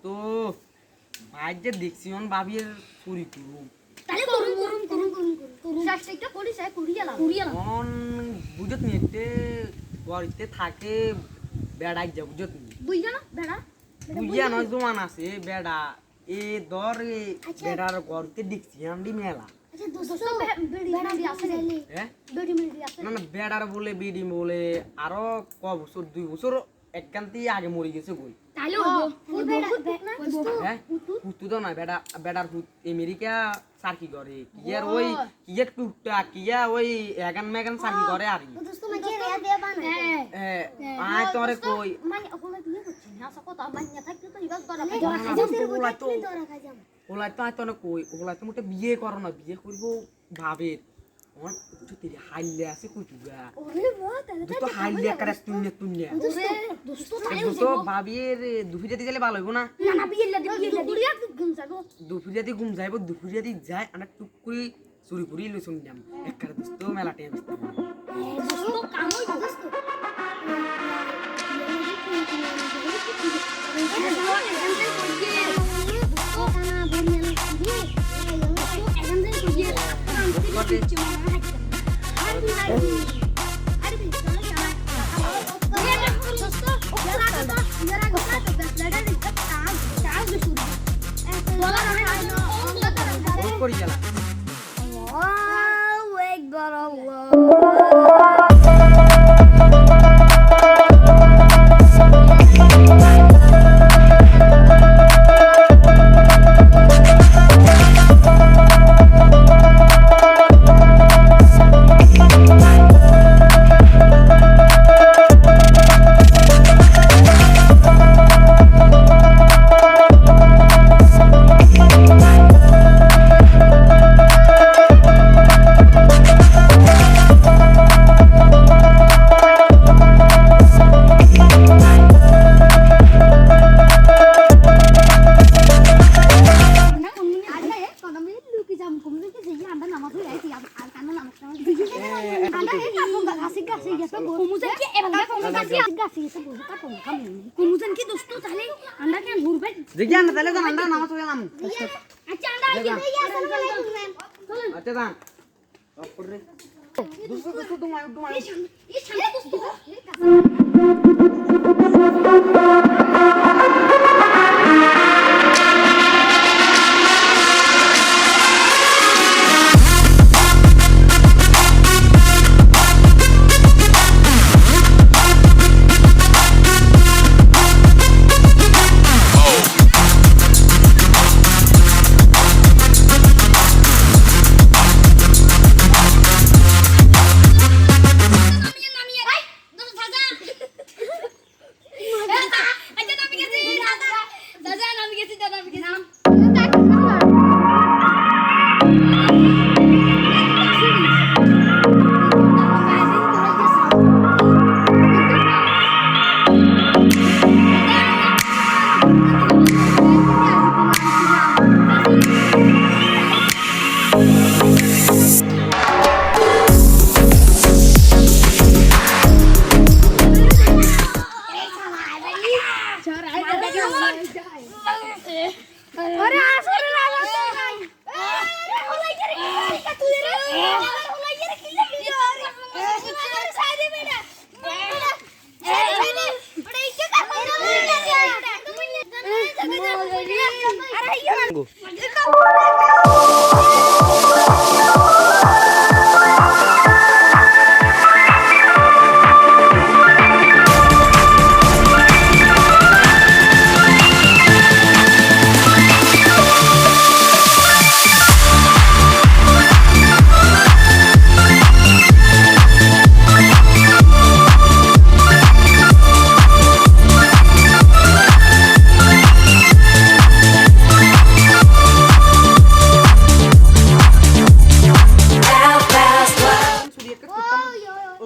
দোস্ত ভাই যে দেখছি অন ভাবির চুরি করুম তাহলে করুন চেষ্টা করি স্যার করিয়ালাম অন বুঝত নি এতে গড়িতে থাকে বেড়াই যা বুঝত নি বুঝা না বেড়া বুঝিয়া নয় জমান আছে বেড়া এ দর বেড়ার গড়তে দেখছি আন্ডি মেলা আচ্ছা দোস্ত বেড়ি আছে রে হ্যাঁ বেড়ি আছে না না বেড়ার বলে বিডি বলে আরো ক বছর 2 বছর এককান্তি আগে মরে গেছে কই তাহলে হ্যাঁ পুতু তো না বেড়া বেড়ার আমেরিকা সার্কি করে কি আর ওই কি এক টুকটা কি ওই এগান মেগান সার্কি করে আর দোস্ত মাঝে রে দে বানা আয় তোরে কই মানে ওগুলা দিয়ে হচ্ছে না কথা মাইয়া থাকতে তো ইবাস ধরা খাই ওলাই তো আয় তোরে কই ওলাই তো মোটে বিয়ে করো না বিয়ে করব ভাবে ওর তুই হাইলে আছে কইতুগা ওরে বাবা তাহলে তো হাইলে করে তুইনে দোস্ত তো ভাবির দুপুরিয়া দি গেলে ভালো হইব না না বিয়ে দুপুরিয়া ঘুম যাবো দুপুরিয়া দি ঘুম যাইব দুপুরিয়া দি যাই আনা টুক করে চুরি করি লইছুন যাম একবার দোস্ত মেলা টাইম আসতে দোস্ত কাম হই দোস্ত করি গেলা কুমুজান কি দোস্ত তাহলে আন্ডা কেন ঘুরবে দেখি আন্ডা তাহলে তো আন্ডা নামাজ হয়ে গেলাম আচ্ছা আন্ডা আসসালামু আলাইকুম আচ্ছা দান অপর রে দোস্ত তোমায় এই সামনে দোস্ত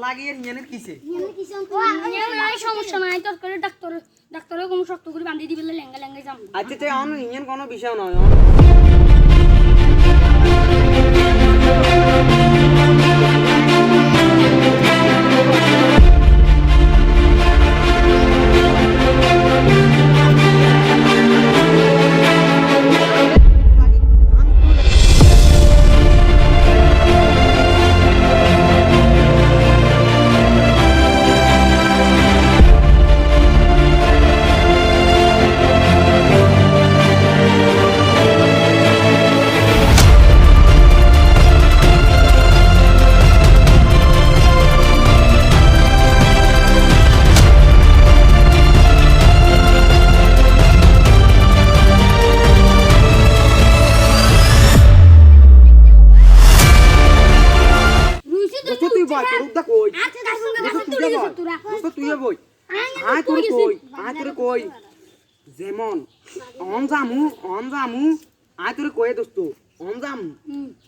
লাগিয়ে নিয়ে কিসে সমস্যা নাই তোর করে ডাক্তারে কোনো শক্ত করে বাঁধি দিবে লেঙ্গা যাম আচ্ছা তাই অন ইঞ্জিন কোনো বিষয় নয় অন জামু আই তোরে কয়ে দোস্ত অন জাম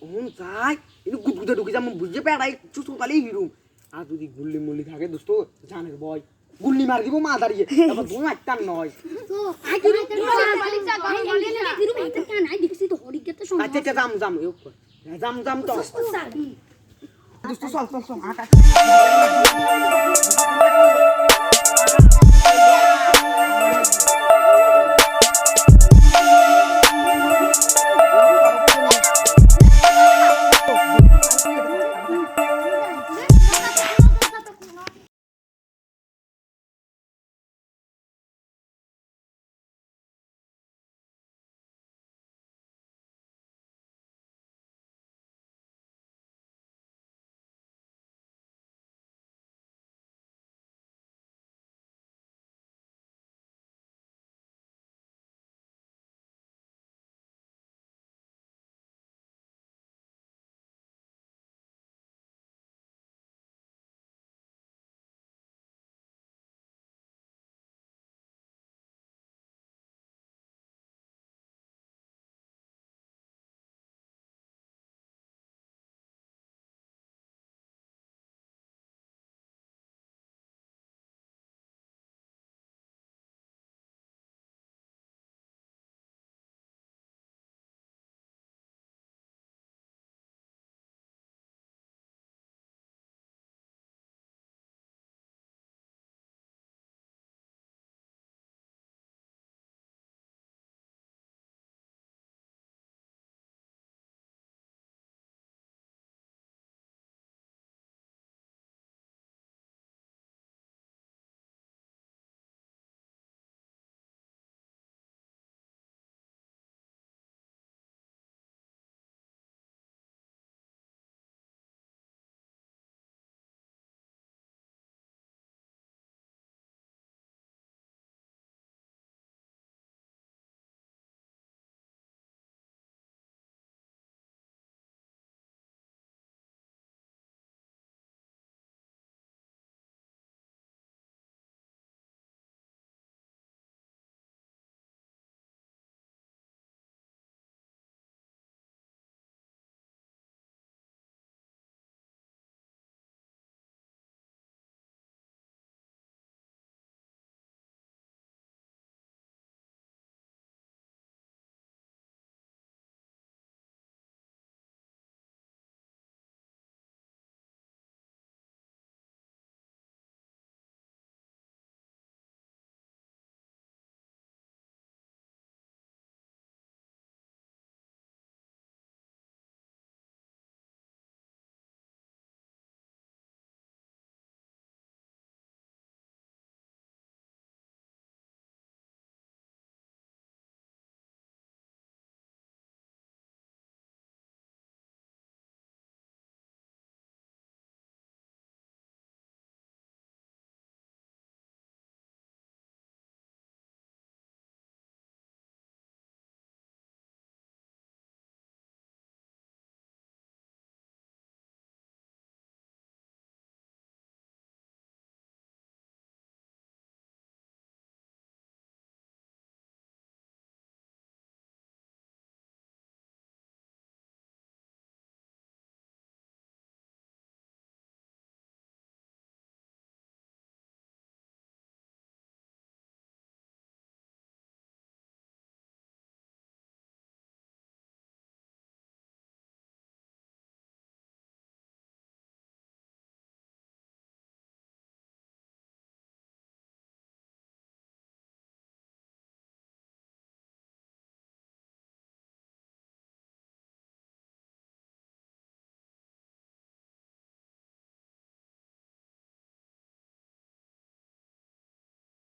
অন যাই কিন্তু গুদগুদে ঢুকে যাম বুঝে পেড়াই চুচু কালি হিরুম আর যদি গুল্লি মুল্লি থাকে দোস্ত জানের বয় গুল্লি মার দিব মা দাঁড়িয়ে তারপর ধুম একটা নয় আচ্ছা আচ্ছা জাম জাম তো দোস্ত চল আটা